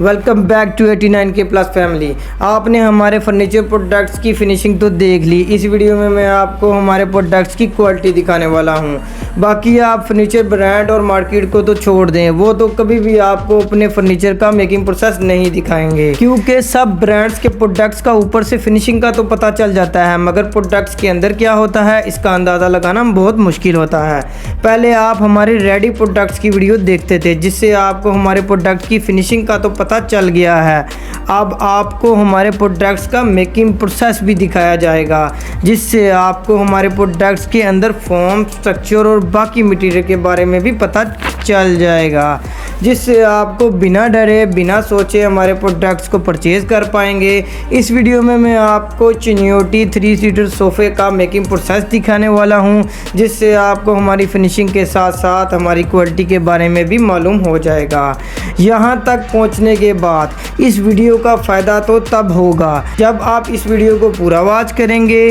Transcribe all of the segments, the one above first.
Welcome back to 89K plus family. आपने हमारे furniture products की फिनिशिंग तो देख ली। इस वीडियो में मैं आपको हमारे प्रोडक्ट्स की क्वालिटी दिखाने वाला हूं। बाकी आप फर्नीचर ब्रांड और मार्केट को तो छोड़ दें, वो तो कभी भी आपको अपने फर्नीचर का मेकिंग प्रोसेस नहीं दिखाएंगे, क्योंकि सब ब्रांड्स के प्रोडक्ट्स का ऊपर से फिनिशिंग का तो पता चल जाता है, मगर प्रोडक्ट्स के अंदर क्या होता है इसका अंदाज़ा लगाना बहुत मुश्किल होता है। पहले आप हमारे रेडी प्रोडक्ट्स की वीडियो देखते थे, जिससे आपको हमारे प्रोडक्ट की फिनिशिंग का तो पता चल गया है। अब आपको हमारे प्रोडक्ट्स का मेकिंग प्रोसेस भी दिखाया जाएगा, जिससे आपको हमारे प्रोडक्ट्स के अंदर फॉर्म, स्ट्रक्चर और बाकी मटेरियल के बारे में भी पता चल जाएगा, जिससे आपको बिना डरे बिना सोचे हमारे प्रोडक्ट्स को परचेज़ कर पाएंगे। इस वीडियो में मैं आपको चिनियोटी 3 सीटर सोफ़े का मेकिंग प्रोसेस दिखाने वाला हूं, जिससे आपको हमारी फिनिशिंग के साथ साथ हमारी क्वालिटी के बारे में भी मालूम हो जाएगा। यहां तक पहुंचने के बाद इस वीडियो का फ़ायदा तो तब होगा जब आप इस वीडियो को पूरा वॉच करेंगे।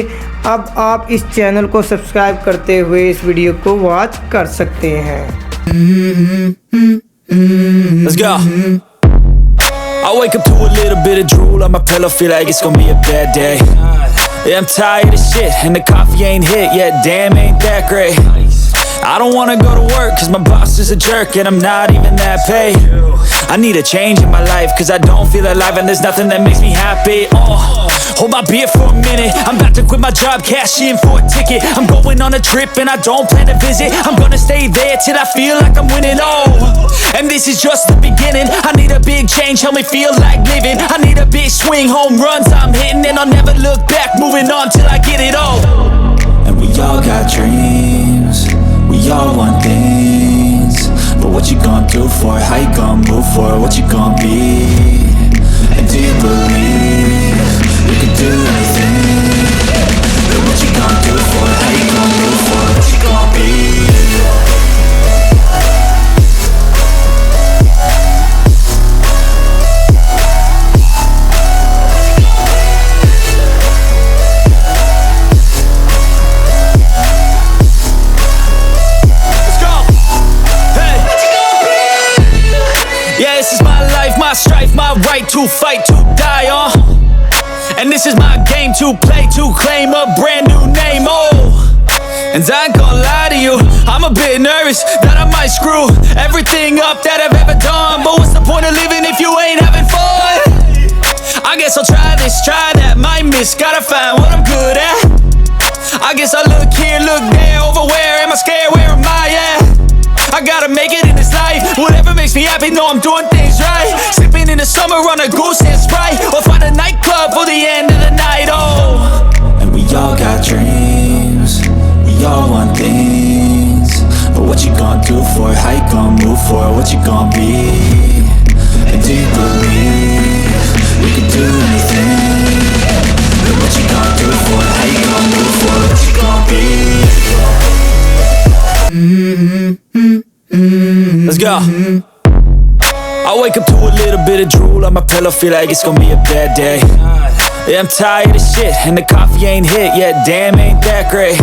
अब आप इस चैनल को सब्सक्राइब करते हुए इस वीडियो को वॉच कर सकते हैं। Let's go. I wake up to a little bit of drool on my pillow, feel like it's gonna be a bad day. Yeah, I'm tired of shit and the coffee ain't hit yet, damn ain't that great. I don't wanna go to work cause my boss is a jerk and I'm not even that paid. I need a change in my life cause I don't feel alive and there's nothing that makes me happy. Hold my beer for a minute, I'm about to quit my job, cash in for a ticket. I'm going on a trip and I don't plan to visit. I'm gonna stay there till I feel like I'm winning, and this is just the beginning. I need a big change, help me feel like living. I need a big swing, home runs I'm hitting, and I'll never look back, moving on till I get it all. And we all got dreams, we all want things, but what you gonna do for it? How you gonna move for it? What you gonna be? And do you believe you can do anything? But what you gonna do for it? How you gonna move for it? What you gonna be? This is my life, my strife, my right to fight, to die on. And this is my game to play, to claim a brand new name, And I ain't gonna lie to you, I'm a bit nervous that I might screw everything up that I've ever done. But what's the point of living if you ain't having fun? I guess I'll try this, try that, might miss, gotta find what I'm good at. I guess I look here, look there, over where am I scared, where am I at? I gotta make it in this life. Whatever makes me happy, know I'm doing things right. Sipping in the summer on a goose and Sprite, or find a nightclub for the end of the night, And we all got dreams, we all want things, but what you gonna do for it? How you gonna move for it? What you gonna be? And do you believe you can do anything? But what you gonna do for it? How you gonna move for it? What you gonna be? Let's go. I wake up to a little bit of drool on my pillow, feel like it's gonna be a bad day. Yeah, I'm tired of shit and the coffee ain't hit yet, damn ain't that great.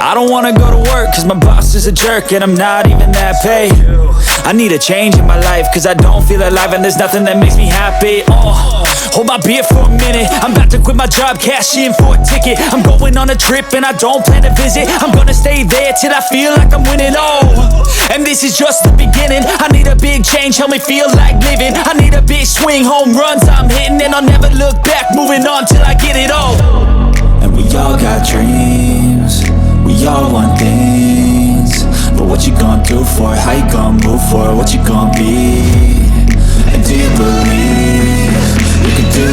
I don't wanna go to work cause my boss is a jerk and I'm not even that paid. I need a change in my life cause I don't feel alive and there's nothing that makes me happy. Hold my beer for a minute, I'm about to quit my job, cash in for a ticket. I'm going on a trip and I don't plan to visit. I'm gonna stay there till I feel like I'm winning, and this is just the beginning. I need a big change, help me feel like living. I need a big swing, home runs I'm hitting, and I'll never look back, moving on till I get it all. And we all got dreams, we all want things, but what you gonna do for it? How you gonna move for it? What you gonna be? And do you believe you can do